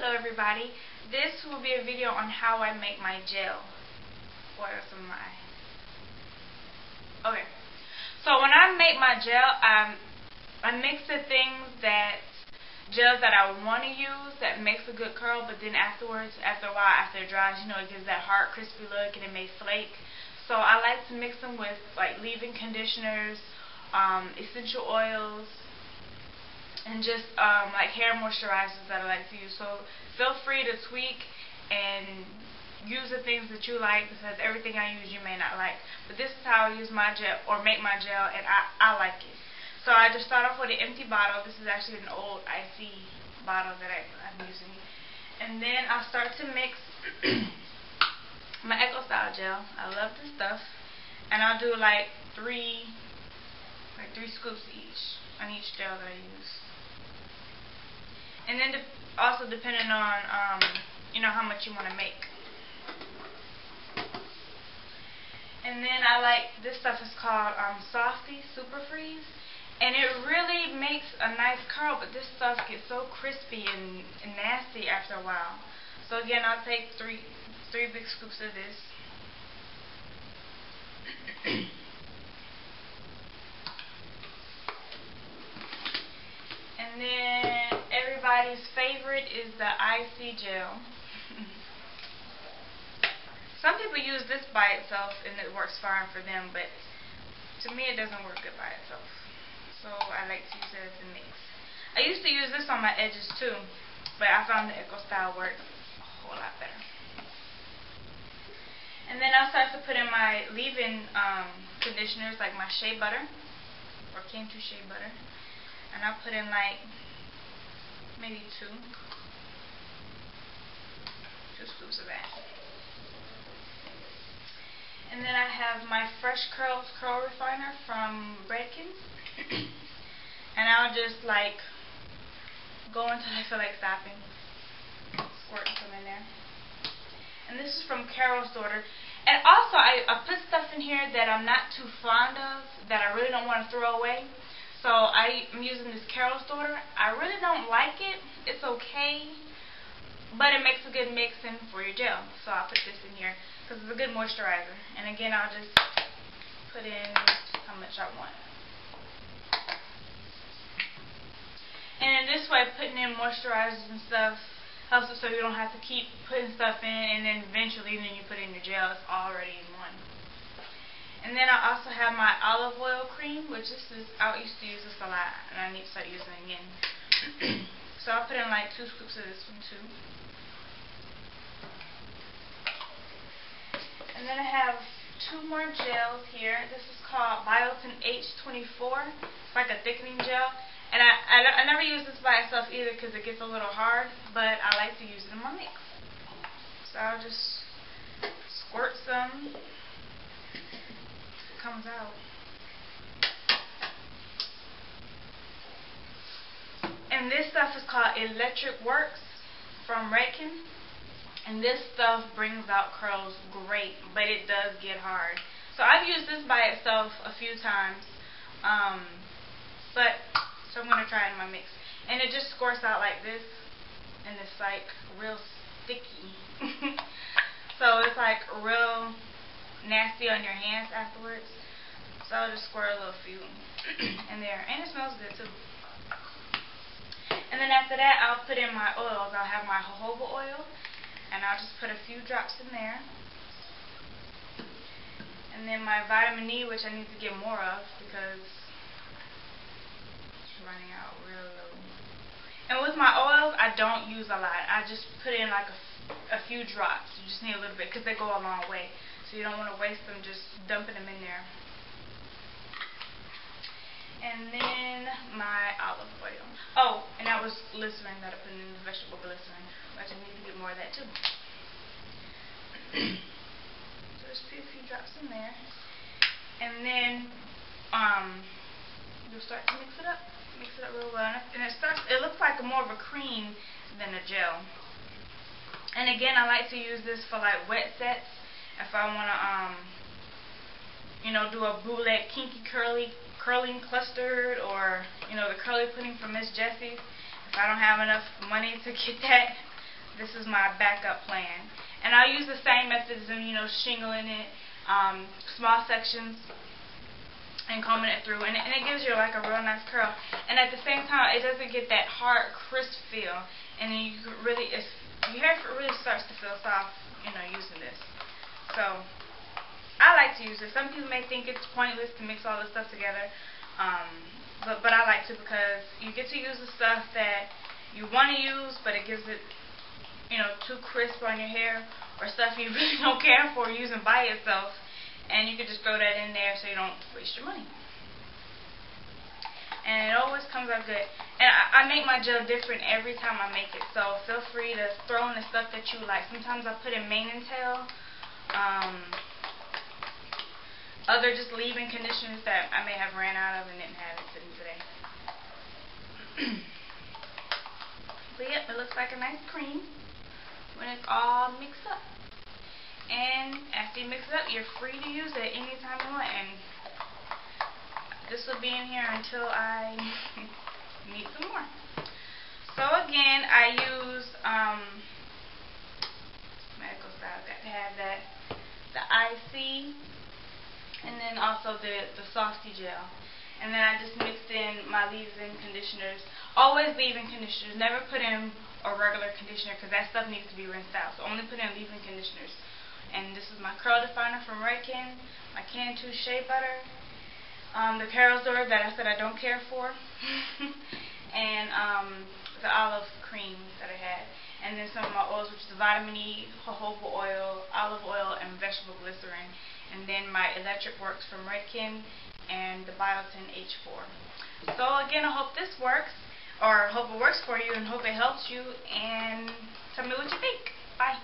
Hello everybody, this will be a video on how I make my gel. What are some of my... Okay, so when I make my gel, I mix the gels that I want to use that makes a good curl, but then afterwards, after a while, after it dries, you know, it gives that hard crispy look and it may flake. So I like to mix them with like leave-in conditioners, essential oils, and just like hair moisturizers that I like to use. So feel free to tweak and use the things that you like, because everything I use you may not like. But this is how I use my gel, or make my gel, and I like it. So I just start off with an empty bottle. This is actually an old icy bottle that I'm using. And then I'll start to mix my Eco Style gel. I love this stuff. And I'll do like three scoops each on each gel that I use. And then also depending on you know, how much you want to make. And then I like, this stuff is called Softee Super Freeze, and it really makes a nice curl, but this stuff gets so crispy and nasty after a while. So again, I'll take three big scoops of this. And then everybody's favorite is the icy gel. Some people use this by itself and it works fine for them, but to me it doesn't work good by itself. So I like to use it as a mix. I used to use this on my edges too, but I found the Eco Style works a whole lot better. And then I'll start to put in my leave-in conditioners, like my shea butter, or cantu shea butter. And I'll put in like maybe two scoops of that. And then I have my Fresh Curls Curl Refiner from Redken. And I'll just like go until I feel like stopping. Squirt some in there. And this is from Carol's Daughter. And also I put stuff in here that I'm not too fond of, that I really don't want to throw away. So I'm using this Carol's Daughter. I really don't like it. It's okay, but it makes a good mix-in for your gel. So I'll put this in here because it's a good moisturizer. And again, I'll just put in how much I want. And in this way, putting in moisturizers and stuff helps it so you don't have to keep putting stuff in, and then eventually when you put in your gel, it's already in one. And then I also have my olive oil cream, which I used to use this a lot, and I need to start using it again. So I'll put in like 2 scoops of this one too. And then I have 2 more gels here. This is called Biotene H24. It's like a thickening gel. And I never use this by itself either because it gets a little hard, but I like to use it in my mix. So I'll just squirt some. It comes out. And this stuff is called Electric Works from Redken. And this stuff brings out curls great, but it does get hard. So I've used this by itself a few times, so I'm going to try it in my mix. And it just squirts out like this, and it's like real sticky. So it's like real nasty on your hands afterwards. So I'll just squirt a little few in there. And it smells good too. And then after that, I'll put in my oils. I'll have my jojoba oil, and I'll just put a few drops in there. And then my vitamin E, which I need to get more of because it's running out real low. And with my oils, I don't use a lot. I just put in like a few drops. You just need a little bit because they go a long way. So you don't want to waste them just dumping them in there. And then my olive oil. Oh, and that was glycerin that I put in, the vegetable glycerin. But I need to get more of that too. So just put a few drops in there. And then you'll start to mix it up. Mix it up real well. And it looks like more of a cream than a gel. And again, I like to use this for like wet sets. If I want to you know, do a bootleg kinky curling clustered, or you know, the curly pudding from Miss Jessie's. If I don't have enough money to get that, this is my backup plan. And I'll use the same methods of, you know, shingling it, small sections, and combing it through, and it gives you like a real nice curl. And at the same time, it doesn't get that hard, crisp feel, and then you really, your hair really starts to feel soft, you know, using this. So I like to use it. Some people may think it's pointless to mix all this stuff together, but I like to, because you get to use the stuff that you want to use, but it gives it, you know, too crisp on your hair, or stuff you really don't care for using by itself. And you can just throw that in there so you don't waste your money. And it always comes out good. And I make my gel different every time I make it. So feel free to throw in the stuff that you like. Sometimes I put in mane and tail. Other just leave-in conditioners that I may have ran out of and didn't have it sitting today. So yep, it looks like a nice cream when it's all mixed up. And after you mix it up, you're free to use it anytime you want. And this will be in here until I need some more. So again, I use medical style. Got to have that, the IC, and then also the softee gel. And then I just mixed in my leave-in conditioners. Always leave-in conditioners. Never put in a regular conditioner, because that stuff needs to be rinsed out. So only put in leave-in conditioners. And this is my curl definer from Redken, my Cantu shea butter, the Carol's Door that I said I don't care for, and the olive cream that I had. And then some of my oils, which is the vitamin E, jojoba oil, olive oil, and vegetable glycerin. And then my electric works from Redken, and the biotene H4. So again, I hope this works, or hope it works for you, and hope it helps you, and tell me what you think. Bye.